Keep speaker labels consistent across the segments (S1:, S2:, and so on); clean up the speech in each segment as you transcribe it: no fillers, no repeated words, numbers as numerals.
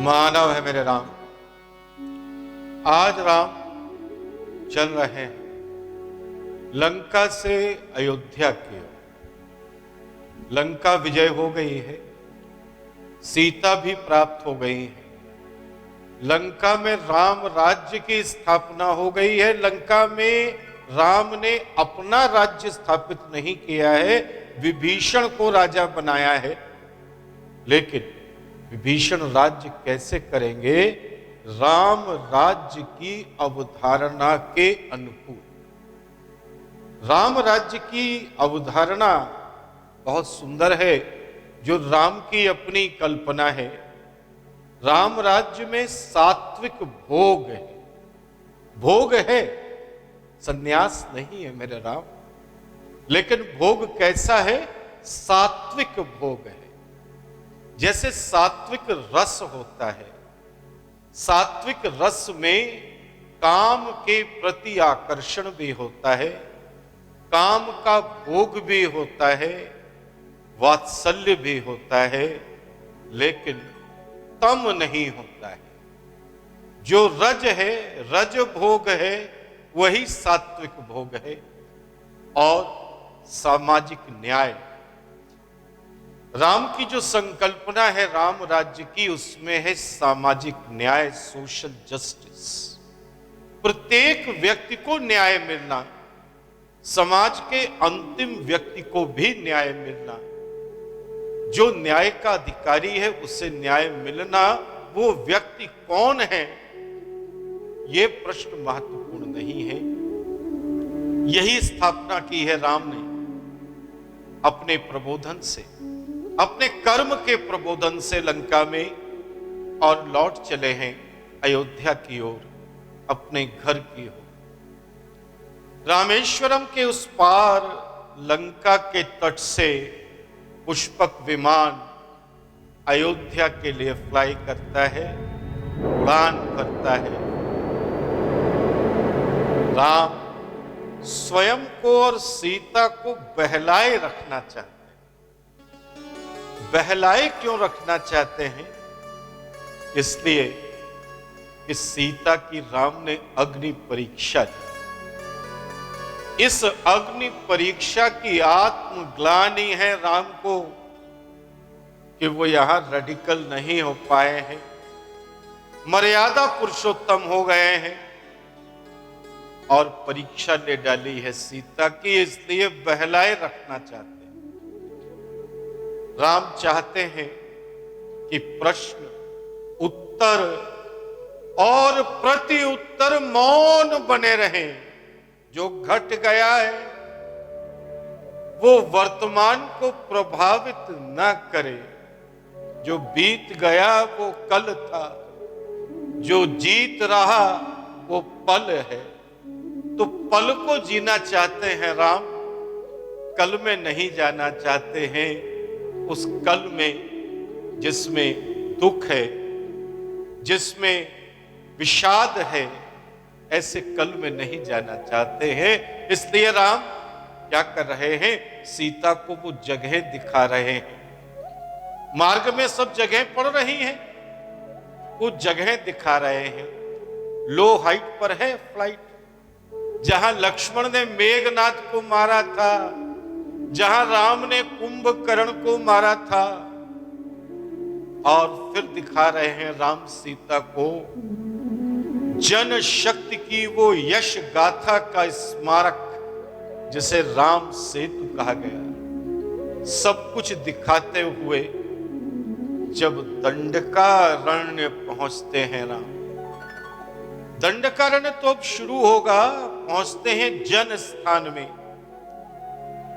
S1: मानव है मेरे राम। आज राम चल रहे हैं लंका से अयोध्या की ओर। लंका विजय हो गई है, सीता भी प्राप्त हो गई है। लंका में राम राज्य की स्थापना हो गई है। लंका में राम ने अपना राज्य स्थापित नहीं किया है, विभीषण को राजा बनाया है। लेकिन विभीषण राज्य कैसे करेंगे? राम राज्य की अवधारणा के अनुकूल। राम राज्य की अवधारणा बहुत सुंदर है, जो राम की अपनी कल्पना है। राम राज्य में सात्विक भोग है, भोग है, संन्यास नहीं है मेरे राम। लेकिन भोग कैसा है? सात्विक भोग है। जैसे सात्विक रस होता है, सात्विक रस में काम के प्रति आकर्षण भी होता है, काम का भोग भी होता है, वात्सल्य भी होता है, लेकिन तम नहीं होता है। जो रज है, रज भोग है, वही सात्विक भोग है। और सामाजिक न्याय, राम की जो संकल्पना है राम राज्य की, उसमें है सामाजिक न्याय, सोशल जस्टिस। प्रत्येक व्यक्ति को न्याय मिलना, समाज के अंतिम व्यक्ति को भी न्याय मिलना। जो न्याय का अधिकारी है उसे न्याय मिलना। वो व्यक्ति कौन है, ये प्रश्न महत्वपूर्ण नहीं है। यही स्थापना की है राम ने अपने प्रबोधन से, अपने कर्म के प्रबोधन से लंका में, और लौट चले हैं अयोध्या की ओर, अपने घर की ओर। रामेश्वरम के उस पार लंका के तट से पुष्पक विमान अयोध्या के लिए फ्लाई करता है, उड़ान भरता है। राम स्वयं को और सीता को बहलाए रखना चाहते हैं। बहलाए क्यों रखना चाहते हैं? इसलिए कि सीता की राम ने अग्नि परीक्षा दी। इस अग्नि परीक्षा की आत्मग्लानि है राम को कि वो यहां रेडिकल नहीं हो पाए हैं, मर्यादा पुरुषोत्तम हो गए हैं और परीक्षा ले डाली है सीता की, इसलिए बहलाए रखना चाहते हैं। राम चाहते हैं कि प्रश्न, उत्तर और प्रति उत्तर मौन बने रहें। जो घट गया है वो वर्तमान को प्रभावित न करे। जो बीत गया वो कल था, जो जीत रहा वो पल है। तो पल को जीना चाहते हैं राम, कल में नहीं जाना चाहते हैं। उस कल में जिसमें दुख है, जिसमें विषाद है, ऐसे कल में नहीं जाना चाहते हैं। इसलिए राम क्या कर रहे हैं? सीता को वो जगह दिखा रहे हैं। मार्ग में सब जगह पड़ रही हैं, वो जगह दिखा रहे हैं। लो हाइट पर है फ्लाइट, जहां लक्ष्मण ने मेघनाथ को मारा था, जहां राम ने कुंभकर्ण को मारा था। और फिर दिखा रहे हैं राम सीता को जन शक्ति की वो यश गाथा का स्मारक, जिसे राम सेतु कहा गया। सब कुछ दिखाते हुए जब दंडकारण्य पहुंचते हैं राम, दंडकारण्य तो अब शुरू होगा, पहुंचते हैं जन स्थान में,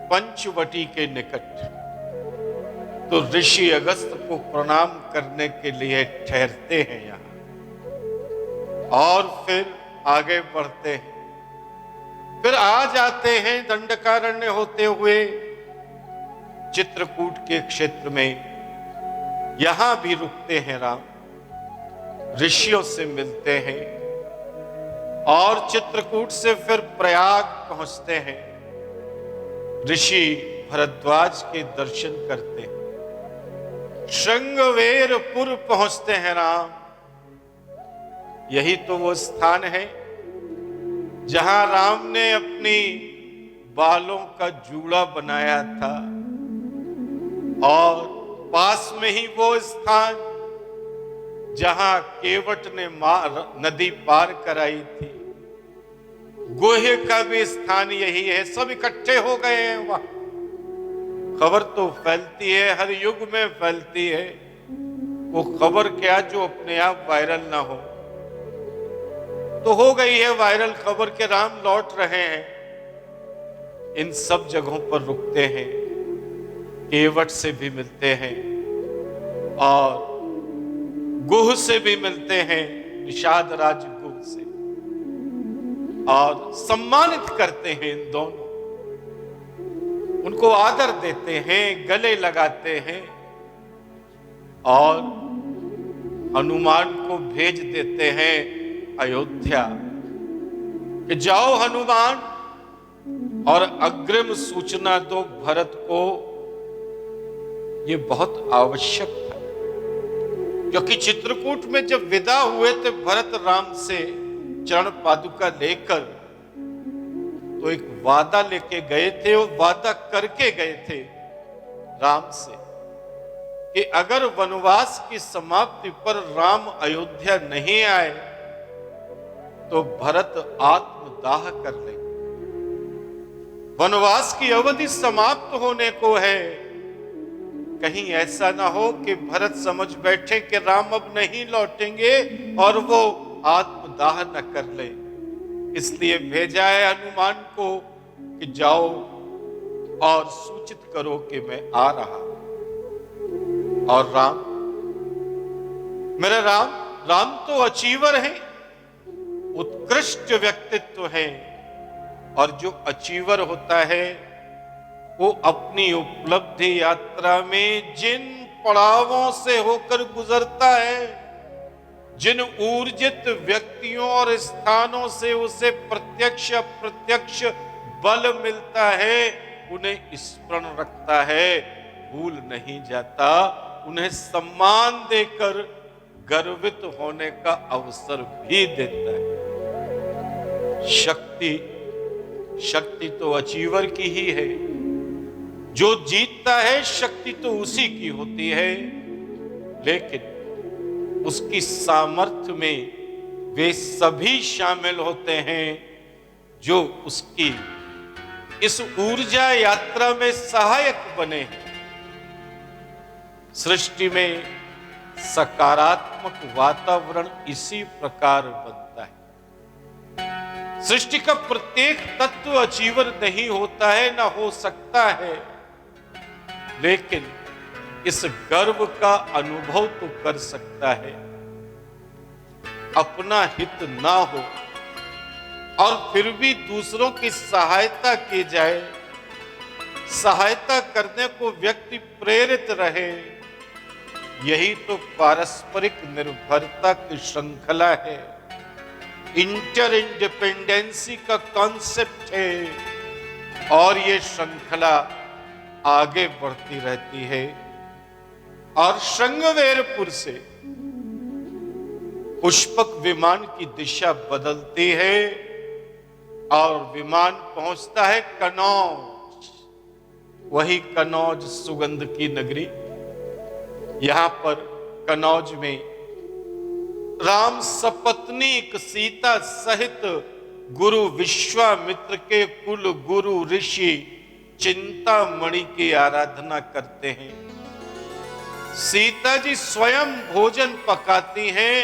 S1: पंचवटी के निकट। तो ऋषि अगस्त को प्रणाम करने के लिए ठहरते हैं यहां और फिर आगे बढ़ते हैं। फिर आ जाते हैं दंडकारण्य होते हुए चित्रकूट के क्षेत्र में। यहां भी रुकते हैं राम, ऋषियों से मिलते हैं और चित्रकूट से फिर प्रयाग पहुंचते हैं। ऋषि भरद्वाज के दर्शन करते हैं। श्रृंगवेरपुर पहुंचते हैं राम। यही तो वो स्थान है जहां राम ने अपनी बालों का जूड़ा बनाया था, और पास में ही वो स्थान जहां केवट ने नदी पार कराई थी, गोहे का भी स्थान यही है। सब इकट्ठे हो गए हैं वहां। खबर तो फैलती है, हर युग में फैलती है। वो खबर क्या जो अपने आप वायरल ना हो, तो हो गई है वायरल खबर के राम लौट रहे हैं। इन सब जगहों पर रुकते हैं, केवट से भी मिलते हैं और गुह से भी मिलते हैं, निषाद राज गुह से, और सम्मानित करते हैं इन दोनों। उनको आदर देते हैं, गले लगाते हैं और हनुमान को भेज देते हैं अयोध्या कि जाओ हनुमान और अग्रिम सूचना दो भरत को। ये बहुत आवश्यक था, क्योंकि चित्रकूट में जब विदा हुए थे भरत राम से चरण पादुका लेकर, तो एक वादा लेके गए थे, वो वादा करके गए थे राम से कि अगर वनवास की समाप्ति पर राम अयोध्या नहीं आए तो भरत आत्मदाह कर ले। वनवास की अवधि समाप्त होने को है, कहीं ऐसा ना हो कि भरत समझ बैठे कि राम अब नहीं लौटेंगे और वो आत्मदाह न कर ले। इसलिए भेजा है हनुमान को कि जाओ और सूचित करो कि मैं आ रहा। और राम, मेरा राम तो अचीवर है, उत्कृष्ट व्यक्तित्व है, और जो अचीवर होता है वो अपनी उपलब्धि यात्रा में जिन पड़ावों से होकर गुजरता है, जिन ऊर्जित व्यक्तियों और स्थानों से उसे प्रत्यक्ष अप्रत्यक्ष बल मिलता है, उन्हें स्मरण रखता है, भूल नहीं जाता, उन्हें सम्मान देकर गर्वित होने का अवसर भी देता है। शक्ति तो अचीवर की ही है। जो जीतता है शक्ति तो उसी की होती है, लेकिन उसकी सामर्थ्य में वे सभी शामिल होते हैं जो उसकी इस ऊर्जा यात्रा में सहायक बने हैं। सृष्टि में सकारात्मक वातावरण इसी प्रकार बनता है। सृष्टि का प्रत्येक तत्व अचीवर नहीं होता है, ना हो सकता है, लेकिन इस गर्व का अनुभव तो कर सकता है। अपना हित ना हो और फिर भी दूसरों की सहायता की जाए, सहायता करने को व्यक्ति प्रेरित रहे, यही तो पारस्परिक निर्भरता की श्रृंखला है, इंटर इंडिपेंडेंसी का कॉन्सेप्ट है। और ये श्रृंखला आगे बढ़ती रहती है। और श्रृंगवेरपुर से पुष्पक विमान की दिशा बदलती है और विमान पहुंचता है कनौज, वही कनौज सुगंध की नगरी। यहां पर कनौज में राम सपत्नीक सीता सहित गुरु विश्वामित्र के कुल गुरु ऋषि चिंतामणि की आराधना करते हैं। सीता जी स्वयं भोजन पकाती हैं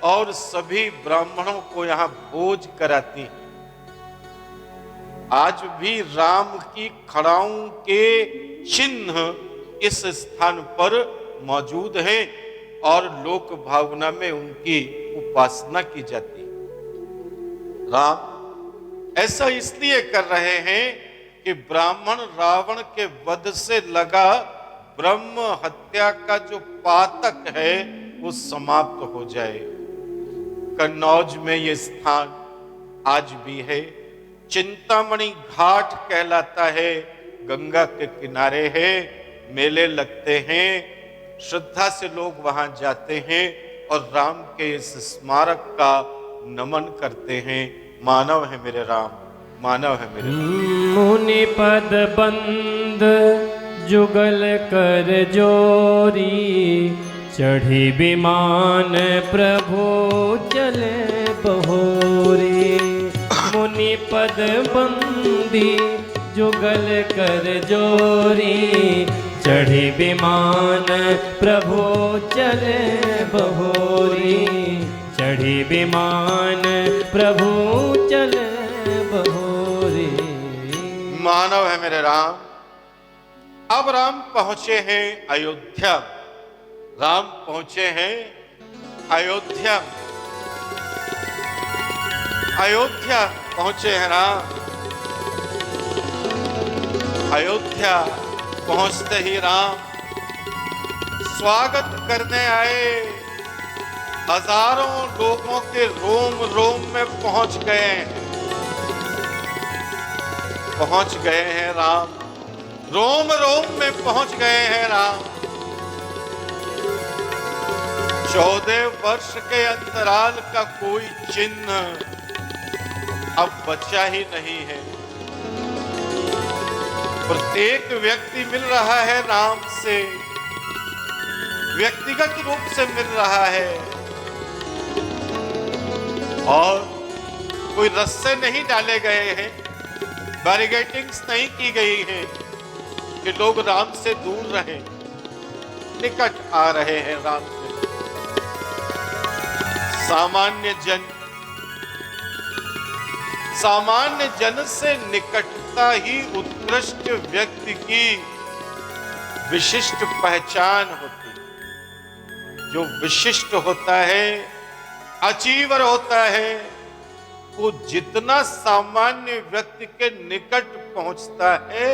S1: और सभी ब्राह्मणों को यहां भोज कराती हैं। आज भी राम की खड़ाओं के चिन्ह इस स्थान पर मौजूद हैं और लोक भावना में उनकी उपासना की जाती है। राम ऐसा इसलिए कर रहे हैं कि ब्राह्मण रावण के वध से लगा ब्रह्म हत्या का जो पातक है वो समाप्त हो जाए। कन्नौज में ये स्थान आज भी है। चिंतामणि घाट कहलाता है, गंगा के किनारे है, मेले लगते हैं श्रद्धा से लोग वहां जाते हैं और राम के इस स्मारक का नमन करते हैं। मानव है मेरे राम, मानव है मेरे राम।
S2: मुनि पद बंद जुगल कर जोरी, चढ़ी विमान प्रभु चले बहोरी। मुनि पद बंदी जुगल कर जोरी, चढ़ी विमान प्रभु चले बहोरी। चढ़ी विमान प्रभु चले बहोरी।
S1: मानव है मेरे राम। अब राम पहुंचे हैं अयोध्या, राम पहुंचे हैं अयोध्या, अयोध्या पहुंचे हैं राम। अयोध्या पहुंचते ही राम स्वागत करने आए। हजारों लोगों के रोम रोम में पहुंच गए हैं राम, रोम रोम में पहुंच गए हैं राम। 14 वर्ष के अंतराल का कोई चिन्ह अब बचा ही नहीं है। प्रत्येक व्यक्ति मिल रहा है राम से, व्यक्तिगत रूप से मिल रहा है, और कोई रस्से नहीं डाले गए हैं, बैरिकेडिंग्स नहीं की गई है कि लोग राम से दूर रहें, निकट आ रहे हैं राम से। सामान्य जन से निकटता ही उत्कृष्ट व्यक्ति की विशिष्ट पहचान होती है। जो विशिष्ट होता है, अचीवर होता है, वो जितना सामान्य व्यक्ति के निकट पहुंचता है,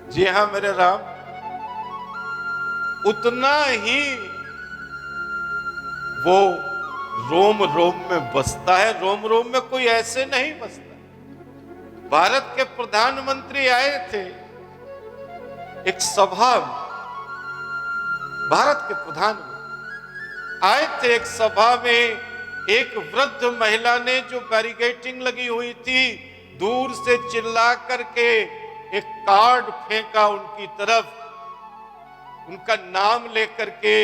S1: जी हां मेरे राम, उतना ही वो रोम रोम में बसता है। रोम रोम में कोई ऐसे नहीं बसता। भारत के प्रधानमंत्री आए थे एक सभा में, भारत के प्रधानमंत्री आए थे एक सभा में। एक वृद्ध महिला ने जो बैरिकेडिंग लगी हुई थी, दूर से चिल्ला करके एक कार्ड फेंका उनकी तरफ, उनका नाम लेकर के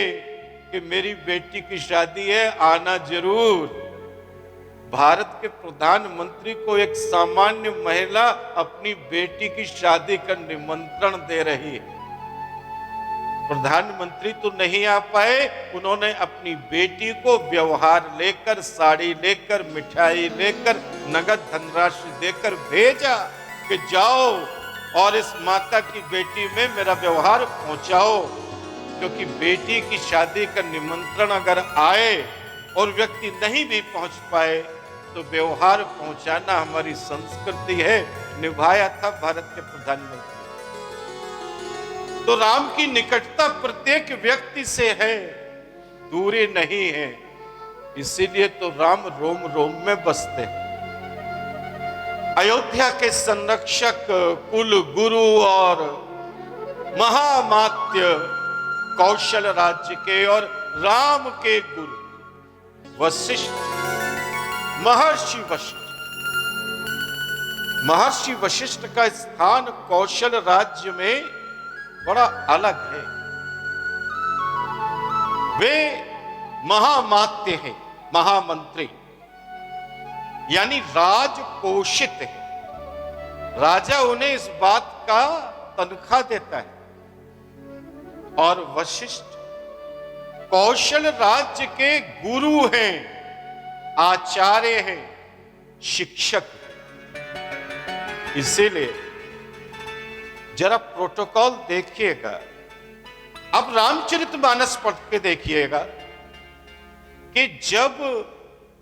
S1: कि मेरी बेटी की शादी है, आना जरूर। भारत के प्रधानमंत्री को एक सामान्य महिला अपनी बेटी की शादी का निमंत्रण दे रही है। प्रधानमंत्री तो नहीं आ पाए, उन्होंने अपनी बेटी को व्यवहार लेकर, साड़ी लेकर, मिठाई लेकर, नगद धनराशि देकर भेजा कि जाओ और इस माता की बेटी में मेरा व्यवहार पहुंचाओ। क्योंकि बेटी की शादी का निमंत्रण अगर आए और व्यक्ति नहीं भी पहुंच पाए तो व्यवहार पहुंचाना हमारी संस्कृति है। निभाया था भारत के प्रधानमंत्री। तो राम की निकटता प्रत्येक व्यक्ति से है, दूरी नहीं है। इसीलिए तो राम रोम रोम में बसते हैं। अयोध्या के संरक्षक, कुल गुरु और महामात्य कौशल राज्य के और राम के गुरु वशिष्ठ, महर्षि वशिष्ठ का स्थान कौशल राज्य में बड़ा अलग है। वे महामात्य हैं, महामंत्री, यानी राजपोषित है। राजा उन्हें इस बात का तनख्वाह देता है। और वशिष्ठ कौशल राज्य के गुरु हैं, आचार्य हैं, शिक्षक। इसीलिए जरा प्रोटोकॉल देखिएगा। अब रामचरितमानस पढ़ के देखिएगा कि जब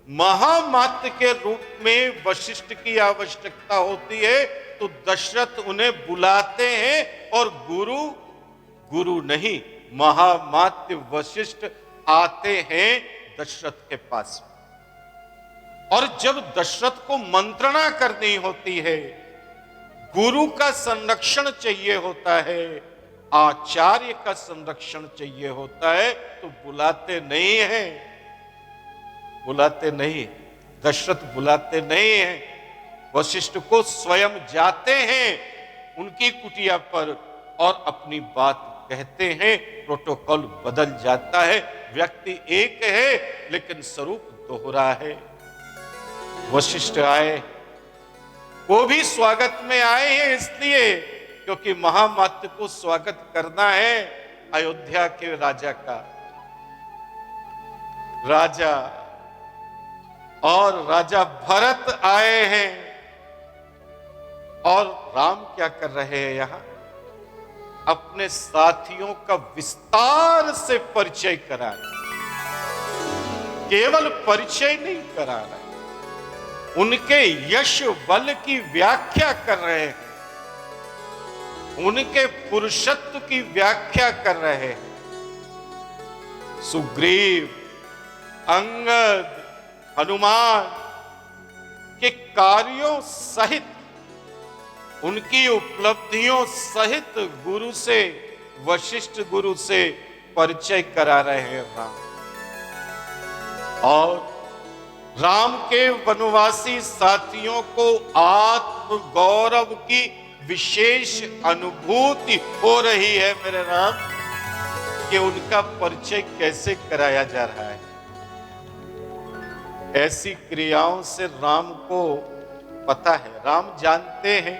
S1: महामात्य के रूप में वशिष्ठ की आवश्यकता होती है तो दशरथ उन्हें बुलाते हैं, और गुरु नहीं, महामात्य वशिष्ठ आते हैं दशरथ के पास। और जब दशरथ को मंत्रणा करनी होती है, गुरु का संरक्षण चाहिए होता है, आचार्य का संरक्षण चाहिए होता है तो बुलाते नहीं हैं, बुलाते नहीं, दशरथ बुलाते नहीं हैं। वशिष्ठ को स्वयं जाते हैं उनकी कुटिया पर और अपनी बात कहते हैं। प्रोटोकॉल बदल जाता है, व्यक्ति एक है लेकिन स्वरूप दोहरा है। वशिष्ठ आए, वो भी स्वागत में आए हैं इसलिए क्योंकि महामात्य को स्वागत करना है अयोध्या के राजा का। राजा और राजा भरत आए हैं और राम क्या कर रहे हैं यहां? अपने साथियों का विस्तार से परिचय करा रहे, केवल परिचय नहीं करा रहे, उनके यश बल की व्याख्या कर रहे हैं, उनके पुरुषत्व की व्याख्या कर रहे हैं। सुग्रीव, अंगद, हनुमान के कार्यों सहित, उनकी उपलब्धियों सहित गुरु से, वशिष्ठ गुरु से परिचय करा रहे हैं राम। और राम के वनवासी साथियों को आत्म गौरव की विशेष अनुभूति हो रही है मेरे राम कि उनका परिचय कैसे कराया जा रहा है। ऐसी क्रियाओं से राम को पता है, राम जानते हैं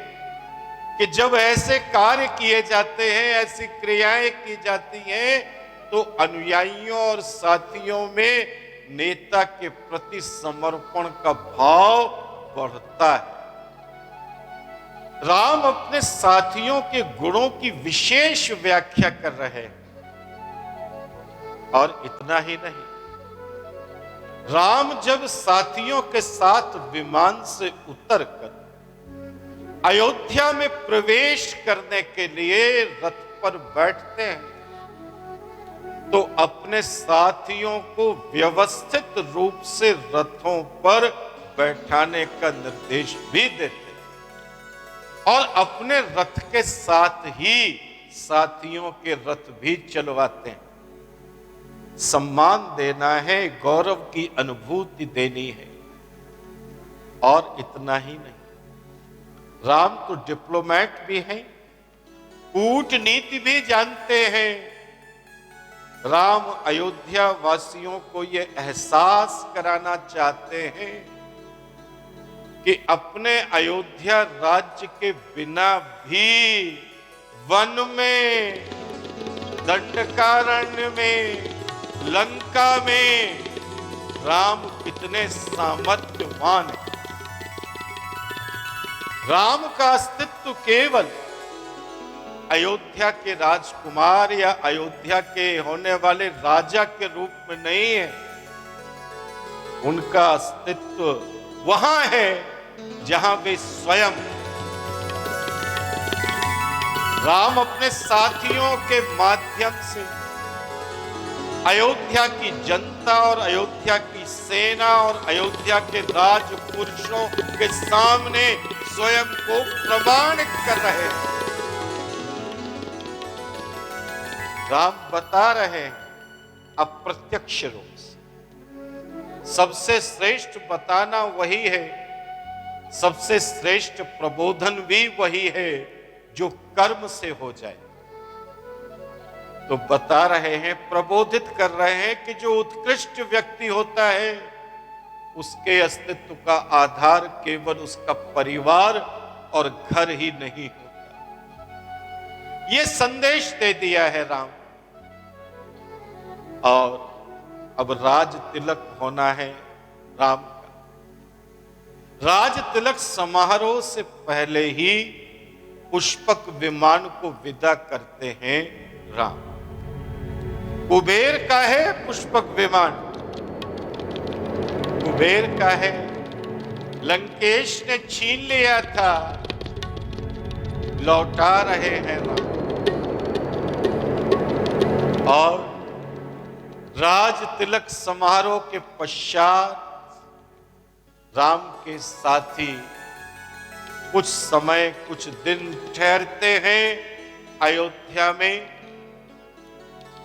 S1: कि जब ऐसे कार्य किए जाते हैं, ऐसी क्रियाएं की जाती हैं तो अनुयायियों और साथियों में नेता के प्रति समर्पण का भाव बढ़ता है। राम अपने साथियों के गुणों की विशेष व्याख्या कर रहे हैं। और इतना ही नहीं, राम जब साथियों के साथ विमान से उतरकर अयोध्या में प्रवेश करने के लिए रथ पर बैठते हैं तो अपने साथियों को व्यवस्थित रूप से रथों पर बैठाने का निर्देश भी देते हैं और अपने रथ के साथ ही साथियों के रथ भी चलवाते हैं। सम्मान देना है, गौरव की अनुभूति देनी है। और इतना ही नहीं, राम तो डिप्लोमैट भी हैं, कूटनीति भी जानते हैं। राम अयोध्या वासियों को यह एहसास कराना चाहते हैं कि अपने अयोध्या राज्य के बिना भी वन में, दंडकारण्य में, लंका में राम कितने सामर्थ्यवान है। राम का अस्तित्व केवल अयोध्या के राजकुमार या अयोध्या के होने वाले राजा के रूप में नहीं है, उनका अस्तित्व वहां है जहां वे स्वयं। राम अपने साथियों के माध्यम से अयोध्या की जनता और अयोध्या की सेना और अयोध्या के राजपुरुषों के सामने स्वयं को प्रमाणित कर रहे हैं। राम बता रहे हैं अप्रत्यक्ष रूप से। सबसे श्रेष्ठ बताना वही है, सबसे श्रेष्ठ प्रबोधन भी वही है जो कर्म से हो जाए। तो बता रहे हैं, प्रबोधित कर रहे हैं कि जो उत्कृष्ट व्यक्ति होता है उसके अस्तित्व का आधार केवल उसका परिवार और घर ही नहीं होता। ये संदेश दे दिया है राम। और अब राज तिलक होना है राम का। राज तिलक समारोह से पहले ही पुष्पक विमान को विदा करते हैं राम। कुबेर का है पुष्पक विमान, कुबेर का है, लंकेश ने छीन लिया था, लौटा रहे हैं राम। और राज तिलक समारोह के पश्चात राम के साथी कुछ समय, कुछ दिन ठहरते हैं अयोध्या में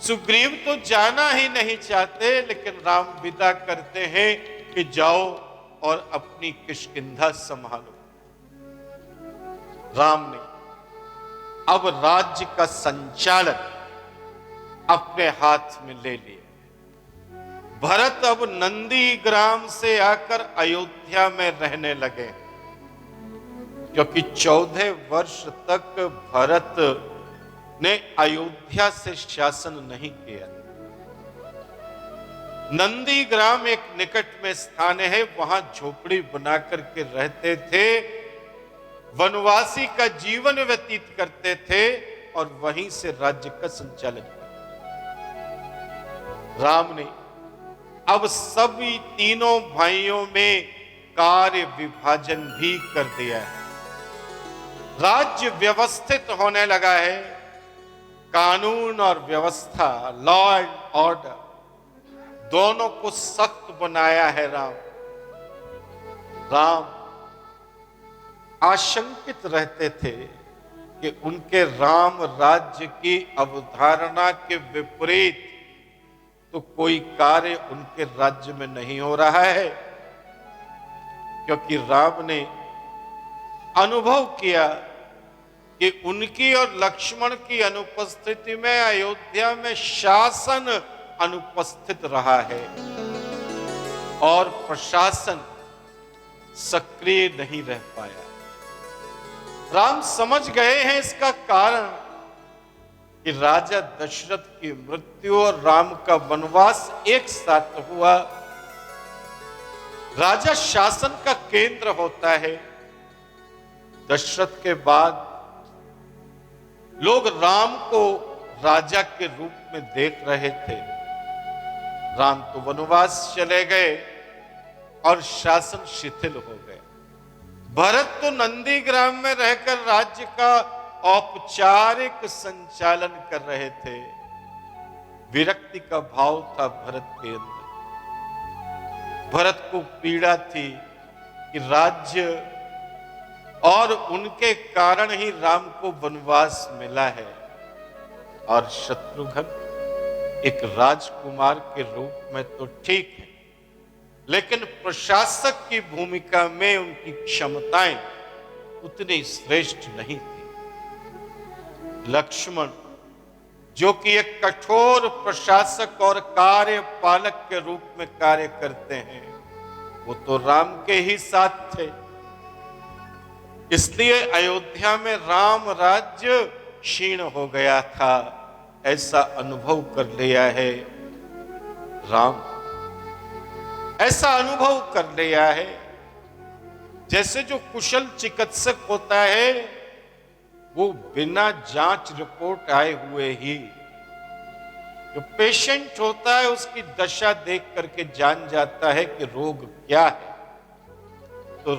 S1: सुग्रीव तो जाना ही नहीं चाहते, लेकिन राम विदा करते हैं कि जाओ और अपनी किष्किंधा संभालो। राम ने अब राज्य का संचालन अपने हाथ में ले लिया। भरत अब नंदीग्राम से आकर अयोध्या में रहने लगे, क्योंकि 14 वर्ष तक भरत ने अयोध्या से शासन नहीं किया। नंदीग्राम एक निकट में स्थान है, वहां झोपड़ी बनाकर के रहते थे, वनवासी का जीवन व्यतीत करते थे और वहीं से राज्य का संचालन किया। राम ने अब सभी तीनों भाइयों में कार्य विभाजन भी कर दिया है। राज्य व्यवस्थित होने लगा है। कानून और व्यवस्था, लॉ एंड ऑर्डर, दोनों को सख्त बनाया है राम। राम आशंकित रहते थे कि उनके राम राज्य की अवधारणा के विपरीत तो कोई कार्य उनके राज्य में नहीं हो रहा है, क्योंकि राम ने अनुभव किया कि उनकी और लक्ष्मण की अनुपस्थिति में अयोध्या में शासन अनुपस्थित रहा है और प्रशासन सक्रिय नहीं रह पाया। राम समझ गए हैं इसका कारण कि राजा दशरथ की मृत्यु और राम का वनवास एक साथ हुआ। राजा शासन का केंद्र होता है। दशरथ के बाद लोग राम को राजा के रूप में देख रहे थे। राम तो वनवास चले गए और शासन शिथिल हो गया। भरत तो नंदीग्राम में रहकर राज्य का औपचारिक संचालन कर रहे थे। विरक्ति का भाव था भरत के अंदर। भरत को पीड़ा थी कि राज्य और उनके कारण ही राम को वनवास मिला है, और शत्रुघ्न एक राजकुमार के रूप में तो ठीक है, लेकिन प्रशासक की भूमिका में उनकी क्षमताएं उतनी श्रेष्ठ नहीं थी। लक्ष्मण, जो कि एक कठोर प्रशासक और कार्यपालक के रूप में कार्य करते हैं, वो तो राम के ही साथ थे। इसलिए अयोध्या में राम राज्य क्षीण हो गया था, ऐसा अनुभव कर लिया है राम। ऐसा अनुभव कर लिया है जैसे जो कुशल चिकित्सक होता है वो बिना जांच रिपोर्ट आए हुए ही जो पेशेंट होता है उसकी दशा देख करके जान जाता है कि रोग क्या है। तो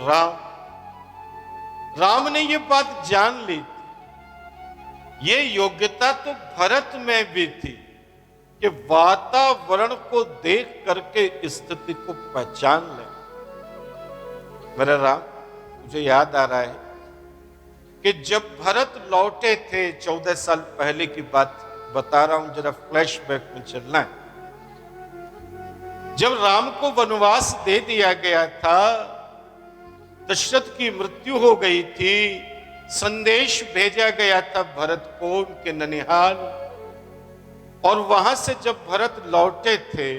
S1: राम ने ये बात जान ली थी। ये योग्यता तो भरत में भी थी कि वातावरण को देख करके स्थिति को पहचान ले। मेरा राम, मुझे याद आ रहा है कि जब भरत लौटे थे, 14 साल पहले की बात बता रहा हूं, जरा फ्लैशबैक में चलना है। जब राम को वनवास दे दिया गया था, दशरथ की मृत्यु हो गई थी, संदेश भेजा गया था भरत को उनके ननिहाल, और वहां से जब भरत लौटे थे,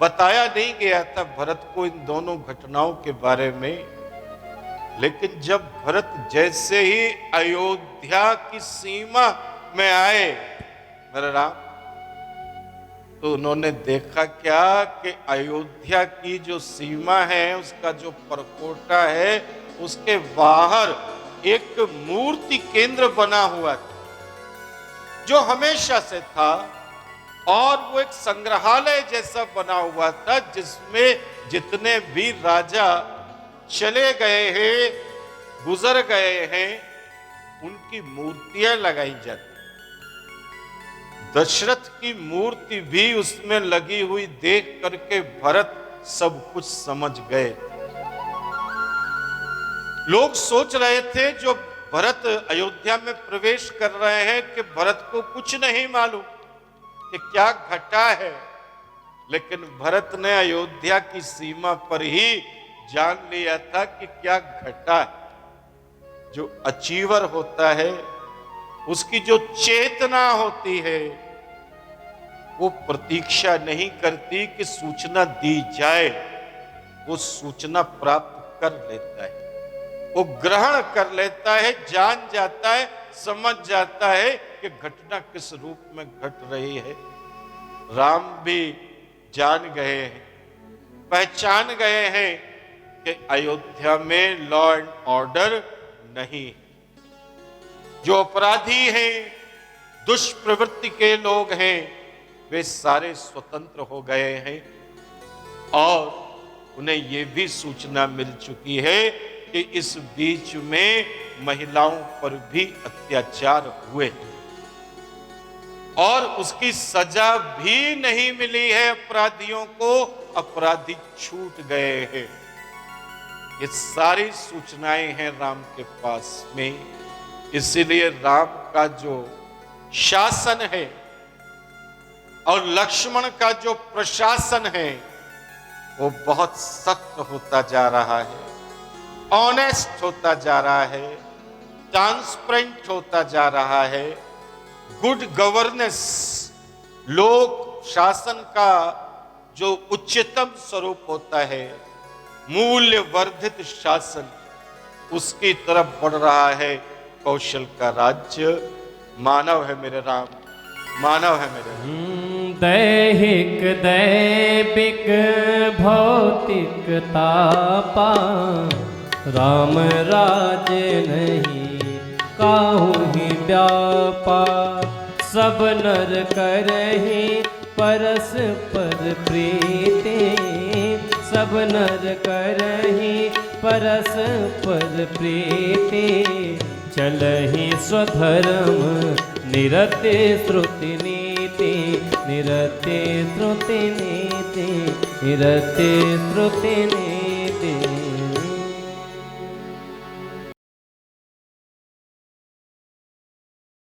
S1: बताया नहीं गया था भरत को इन दोनों घटनाओं के बारे में। लेकिन जब भरत जैसे ही अयोध्या की सीमा में आए, मेरा राम, तो उन्होंने देखा क्या कि अयोध्या की जो सीमा है, उसका जो परकोटा है, उसके बाहर एक मूर्ति केंद्र बना हुआ था जो हमेशा से था, और वो एक संग्रहालय जैसा बना हुआ था जिसमें जितने भी राजा चले गए हैं, गुजर गए हैं, उनकी मूर्तियां लगाई जाती। दशरथ की मूर्ति भी उसमें लगी हुई देख करके भरत सब कुछ समझ गए। लोग सोच रहे थे जो भरत अयोध्या में प्रवेश कर रहे हैं कि भरत को कुछ नहीं मालूम कि क्या घटा है, लेकिन भरत ने अयोध्या की सीमा पर ही जान लिया था कि क्या घटा है। जो अचीवर होता है उसकी जो चेतना होती है वो प्रतीक्षा नहीं करती कि सूचना दी जाए, वो सूचना प्राप्त कर लेता है, वो ग्रहण कर लेता है, जान जाता है, समझ जाता है कि घटना किस रूप में घट रही है। राम भी जान गए हैं, पहचान गए हैं कि अयोध्या में लॉ एंड ऑर्डर नहीं। जो अपराधी हैं, दुष्प्रवृत्ति के लोग हैं, वे सारे स्वतंत्र हो गए हैं और उन्हें यह भी सूचना मिल चुकी है कि इस बीच में महिलाओं पर भी अत्याचार हुए और उसकी सजा भी नहीं मिली है अपराधियों को, अपराधी छूट गए हैं। ये सारी सूचनाएं हैं राम के पास में, इसीलिए राम का जो शासन है और लक्ष्मण का जो प्रशासन है वो बहुत सख्त होता जा रहा है, ऑनेस्ट होता जा रहा है, ट्रांसपेरेंट होता जा रहा है। गुड गवर्नेंस, लोक शासन का जो उच्चतम स्वरूप होता है, मूल्य वर्धित शासन, उसकी तरफ बढ़ रहा है कौशल का राज्य। मानव है मेरे राम, मानव है मेरे राम।
S2: दैहिक दैविक भौतिक तापा, राम राज नहीं काहू ही व्यापा। सब नर करहि परस्पर प्रीति, सब नर करहि परस्पर प्रीति। चलहि स्वधर्म निरते श्रुति नीति, निरते श्रुति नीति, निरते श्रुति नीति।